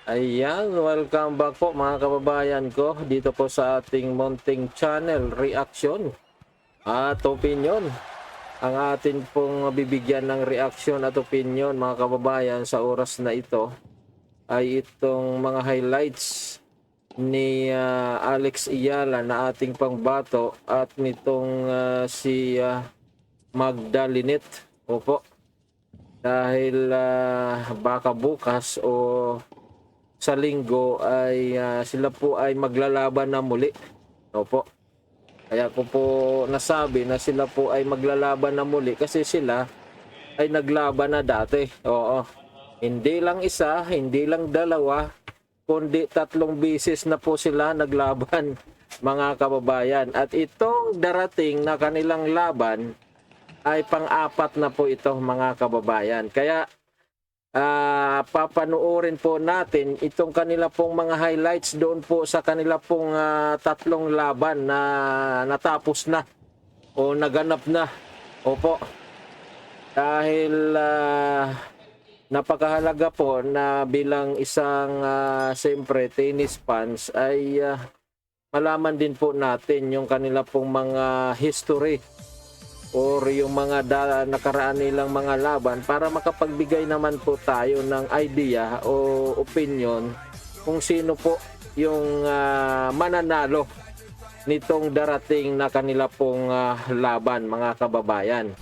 Ayan, welcome back po mga kababayan ko dito po sa ating munting channel reaction at opinion. Ang atin pong bibigyan ng reaction at opinion mga kababayan sa oras na ito ay itong mga highlights ni Alex Iyala na ating pangbato at nitong si Magdalinet. Opo, dahil baka bukas o sa linggo ay sila po ay maglalaban na muli. Opo. Kaya ko po nasabi na sila po ay maglalaban na muli kasi sila ay naglaban na dati. Oo. Hindi lang isa, hindi lang dalawa, kundi 3 beses na po sila naglaban mga kababayan. At itong darating na kanilang laban ay pang-4 na po ito mga kababayan. Kaya papanoorin po natin itong kanila pong mga highlights doon po sa kanila pong 3 laban na natapos na o naganap na. Opo. Dahil napakahalaga po na bilang isang siyempre tennis fans ay malaman din po natin yung kanila pong mga history or yung mga nakaraan nilang mga laban para makapagbigay naman po tayo ng idea o opinion kung sino po yung mananalo nitong darating na kanila pong laban mga kababayan.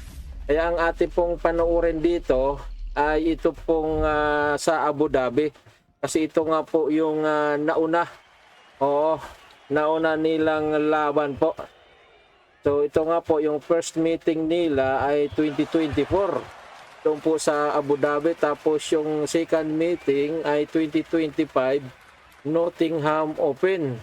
Kaya ang ating pong panoorin dito ay ito pong sa Abu Dhabi kasi ito nga po yung nauna. Oo, nauna nilang laban po. So ito nga po yung first meeting nila ay 2024 doon po sa Abu Dhabi, tapos yung second meeting ay 2025 Nottingham Open.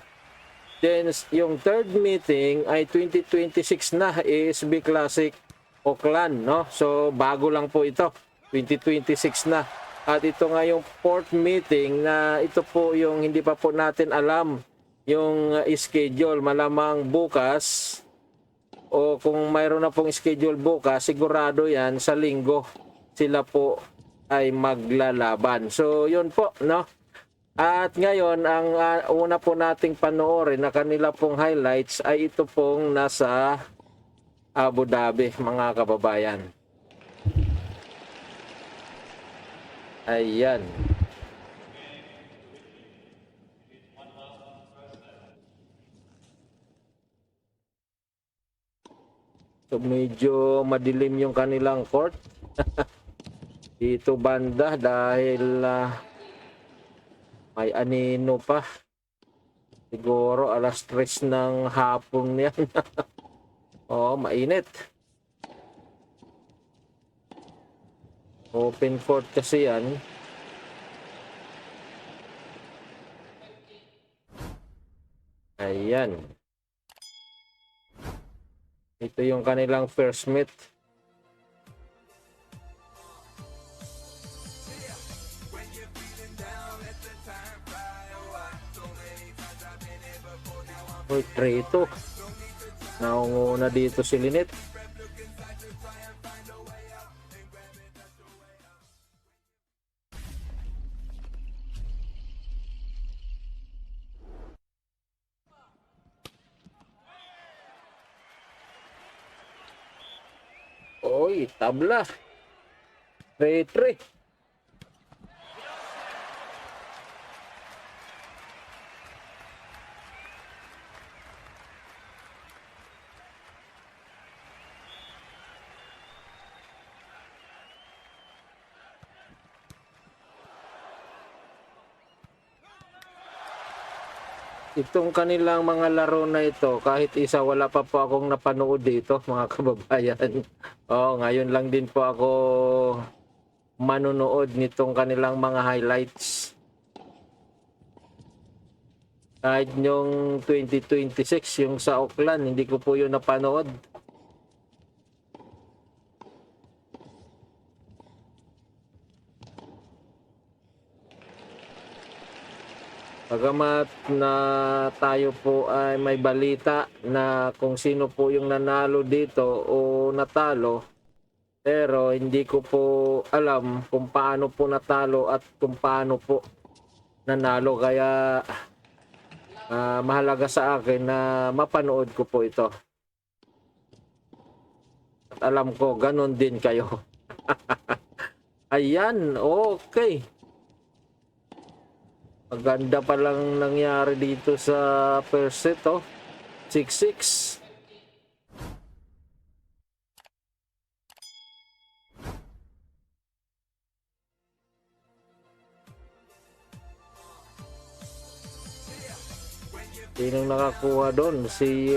Then yung third meeting ay 2026 na ASB Classic Auckland, no? So bago lang po ito, 2026 na. At ito nga yung fourth meeting na ito po yung hindi pa po natin alam yung schedule, malamang bukas o kung mayroon na pong schedule bukas, sigurado yan sa linggo sila po ay maglalaban. So yun po, no? At ngayon ang una po nating panoorin na kanila pong highlights ay ito pong nasa Abu Dhabi mga kababayan. Ayan. So medyo madilim yung kanilang court dito banda dahil may anino pa. Siguro alas 3 ng hapon yan. Oh, mainit. Open court kasi yan. Ayan. Ito yung kanilang first meet. Uy, 3-2. Naunguna dito si Linet. Oy, tabla. 3-3. Itong kanilang mga laro na ito, kahit isa wala pa po akong napanood dito mga kababayan. Oh, ngayon lang din po ako manonood nitong kanilang mga highlights. Kahit yung 2026, yung sa Auckland, hindi ko po yun napanood. Bagamat na tayo po ay may balita na kung sino po yung nanalo dito o natalo, pero hindi ko po alam kung paano po natalo at kung paano po nanalo, kaya mahalaga sa akin na mapanood ko po ito. At alam ko, ganun din kayo. Ayan, okay. Maganda pa lang nangyari dito sa first set, oh. 6-6. Sinong nakakuha doon? Si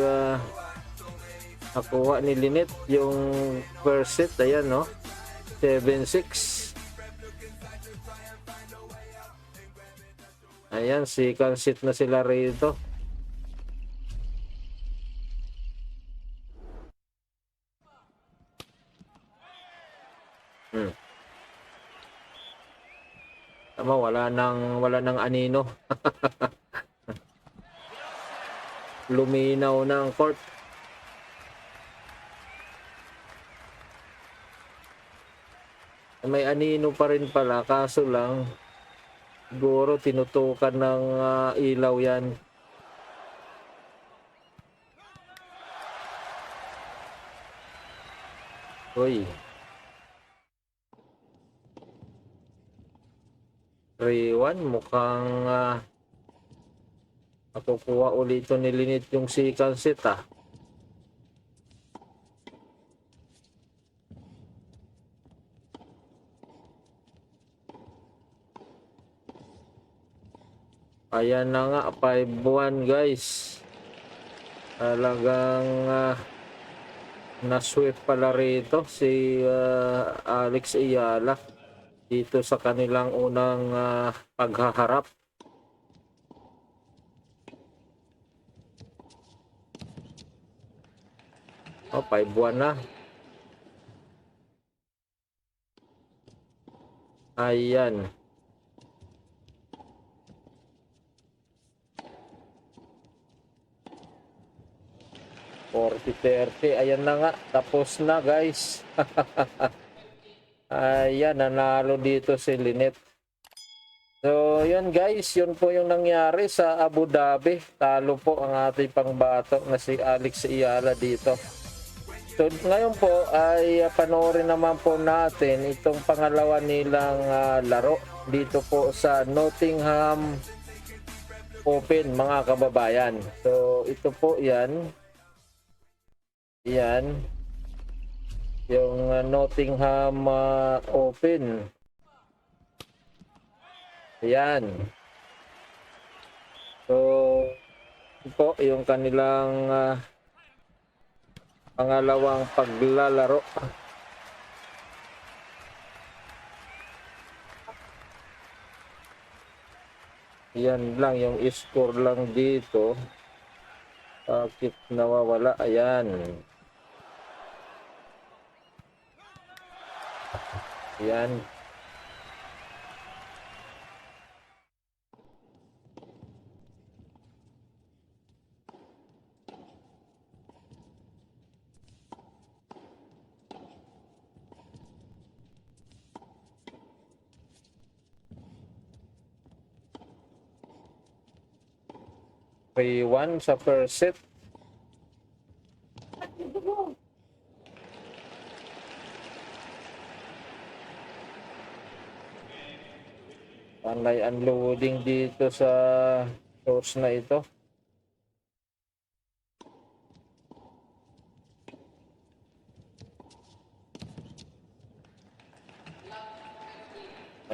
nakuha ni Lynette yung first set. Ayan, no? 7-6. Ayan, second set na sila rito. Tama, wala nang anino. Luminaw na ang court. May anino pa rin pala, kaso lang siguro tinutukan ng ilaw yan. Uy. 3-1, mukhang makukuha ulit ito ni Lynette yung second set, ah. Ayan na nga, 5-1 guys. Talagang na-sweep pala rito si Alex Ayala dito sa kanilang unang paghaharap. Oh, 5-1 na. Ayan. $40-30. Ayan na nga. Tapos na guys. Ayan, nanalo dito si Lynette. So, yun guys. Yun po yung nangyari sa Abu Dhabi. Talo po ang ating pangbatok na si Alex Ayala dito. So, ngayon po ay panoorin naman po natin itong pangalawa nilang laro dito po sa Nottingham Open, mga kababayan. So, ito po yan. Yan. Yung Nottingham Open. Yan. So, ito po yung kanilang pangalawang paglalaro. Yan lang yung score lang dito. Bakit nawawala? Ayan. Ayan. One sa first set. Panay unloading dito sa source na ito.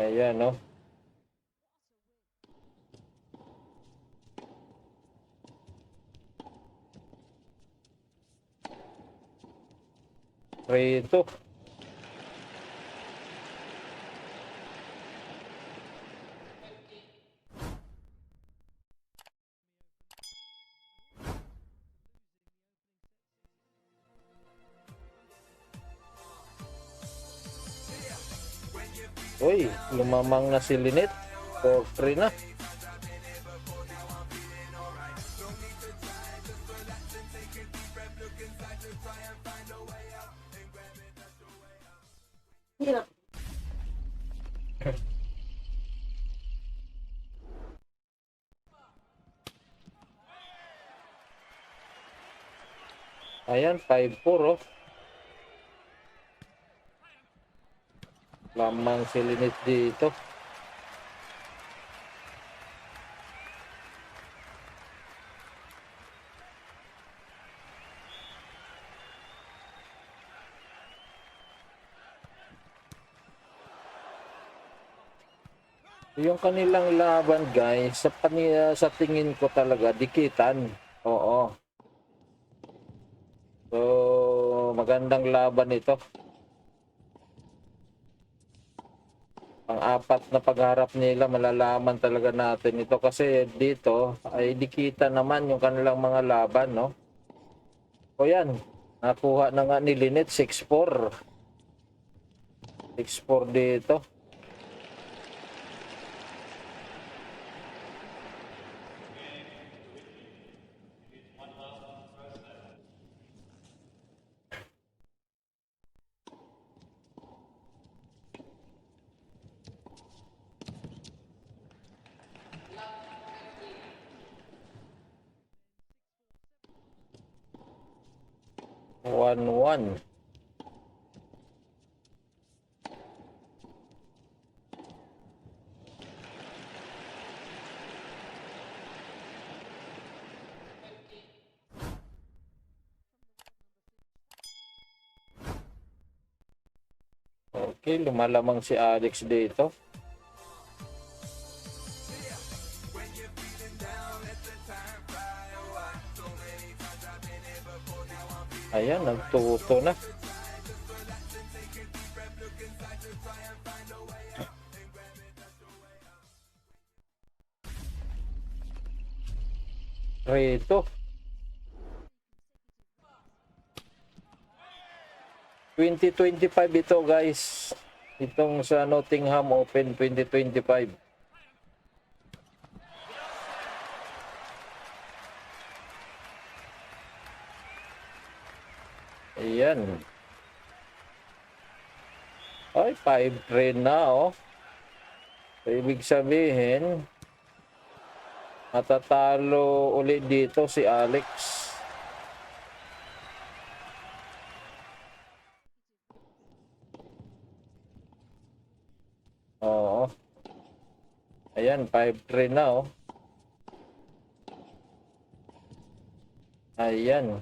Ayan, no? Rito. Uy, lumamang na si Lynette. 4-3 na. Ayan, 5-4 oh. Lamang si Lynette dito. Yung kanilang laban guys, sa tingin ko talaga, dikitan. Oo. So, magandang laban ito. Ang-apat na pagharap nila, malalaman talaga natin ito. Kasi dito, ay dikitan naman yung kanilang mga laban, no? O yan, nakuha na nga ni Lynette, 6-4. 6-4 dito. One. Okay, lumalamang si Alex dito. Ayan, nagtuto na. Rito. 2025 ito guys. Itong sa Nottingham Open 2025. Ayan. Ay, 5-3 na oh. So, ibig sabihin, matatalo ulit dito si Alex. Oo. Ayan, 5-3 na oh. Ayan.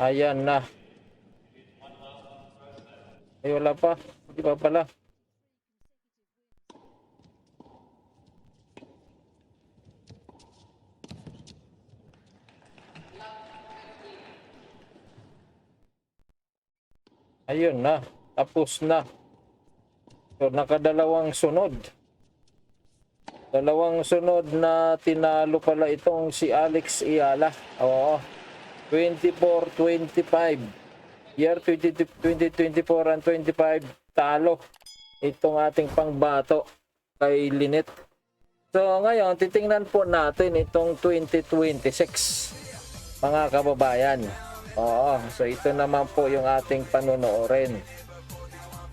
Ayan na. Ay, wala pa. Hindi pa pala. Ayun na. Tapos na. So, nakadalawang sunod. Dalawang sunod na tinalo pala itong si Alex Ayala. Oo. 24-25. Year 2024 and 25 talo itong ating pangbato kay Lynette. So ngayon titingnan po natin itong 2026 mga kababayan. Oo, so ito naman po yung ating panonoorin.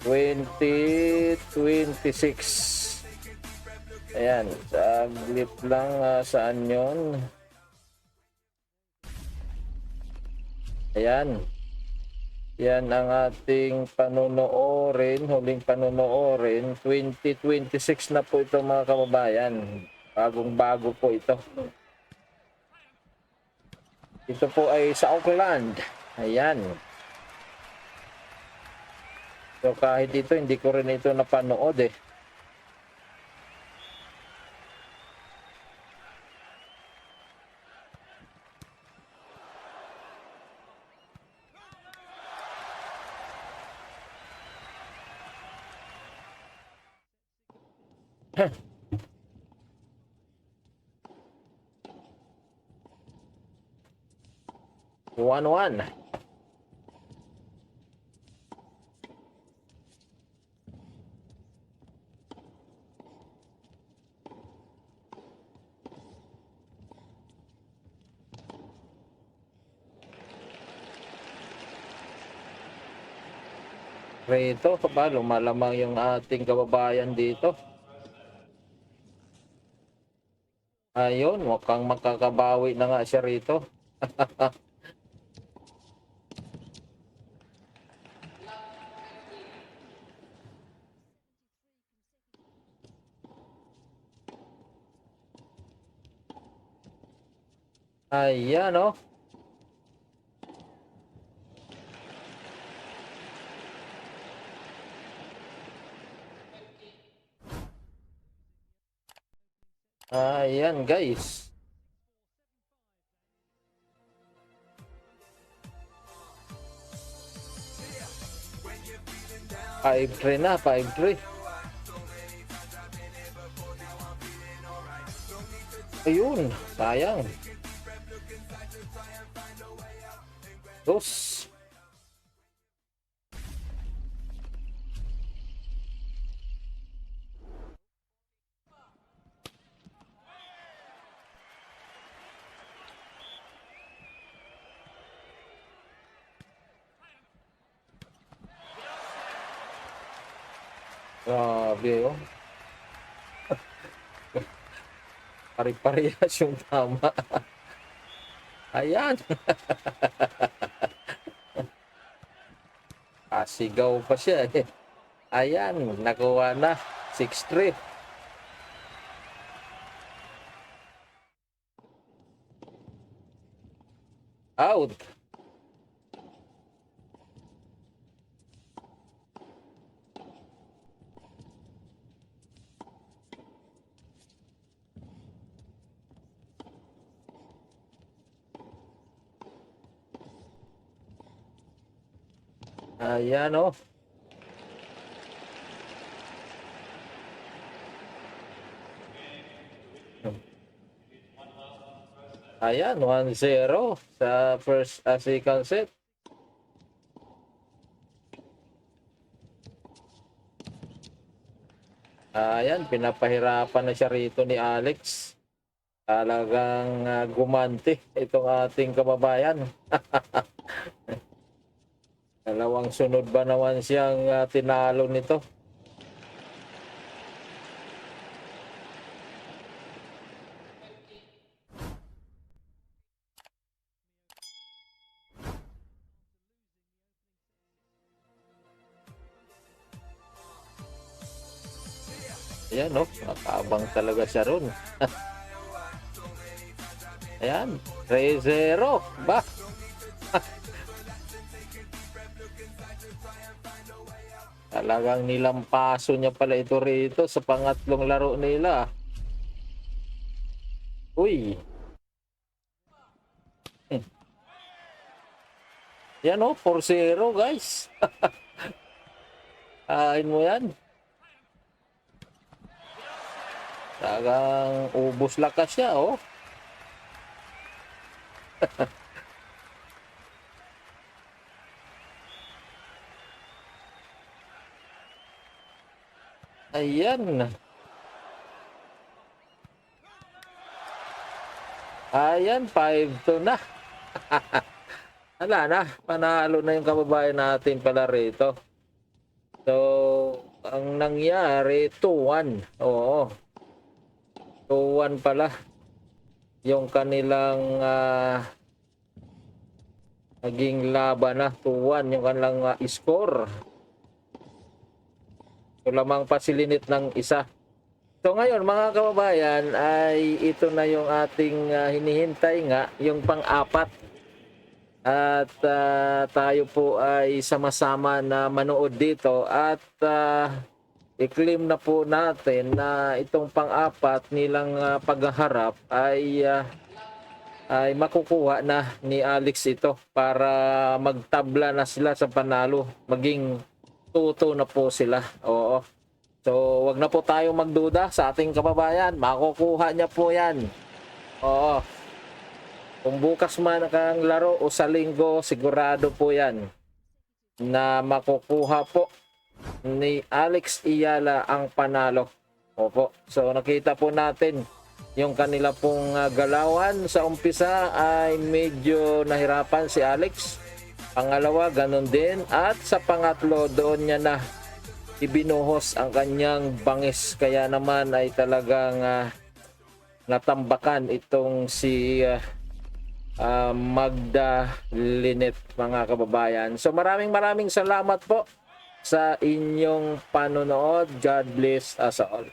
2026. Ayan, saglit lang saan yun. Ayan. Yan ang ating panonoorin, huling panonoorin. 2026 na po ito mga kababayan. Bagong-bago po ito. Ito po ay sa Auckland. Ayan. So kahit ito, hindi ko rin ito napanood eh. One. Rito, ba, lumalamang yung ating kababayan dito. Ayun, mukhang makakabawi na nga siya rito. Ayan, oh. Ayan, guys. Five three na, 5-3. Ayun, sayang. Dos. Grabe, oh. Pari-parehas yung tama. Ayan. Sigaw pa siya eh. Ayan, nakuha na. 6-3. Out. Ayan, oh. Ayan, 1-0 sa first second set. Ayan, pinapahirapan na siya rito ni Alex. Talagang gumanti itong ating kababayan. Dalawang sunod ba naman siyang tinalo nito? Ayan, no? Nakabang talaga siya ron. Ayan, 3-0. Ba? Talagang nilampaso niya pala ito rito sa pangatlong laro nila. Uy. Yan, oh, 4-0, guys. Kain mo yan. Talagang ubos lakas siya, oh. Ayan. Ayan, 5-2 na. Wala na, panalo na yung kababayan natin pala rito. So, ang nangyari, 2-1. Oo. 2-1 pala yung kanilang naging laban na. 2-1 yung kanilang score. So, lamang pasilinit ng isa. So ngayon mga kababayan ay ito na yung ating hinihintay nga, yung pang-apat. At tayo po ay sama-sama na manood dito at i-claim na po natin na itong pang-apat nilang pagharap ay makukuha na ni Alex ito para magtabla na sila sa panalo. Maging 2-2 na po sila. Oo. So, wag na po tayo magduda sa ating kababayan. Makukuha niya po yan. Oo. Kung bukas man ang laro o sa linggo, sigurado po yan na makukuha po ni Alex Iyala ang panalo. Opo. So, nakita po natin yung kanila pong galawan sa umpisa ay medyo nahirapan si Alex. Pangalawa, ganun din. At sa pangatlo, doon niya na ibinuhos ang kanyang bangis. Kaya naman ay talagang natambakan itong si Magda Linet, mga kababayan. So maraming salamat po sa inyong panonood. God bless us all.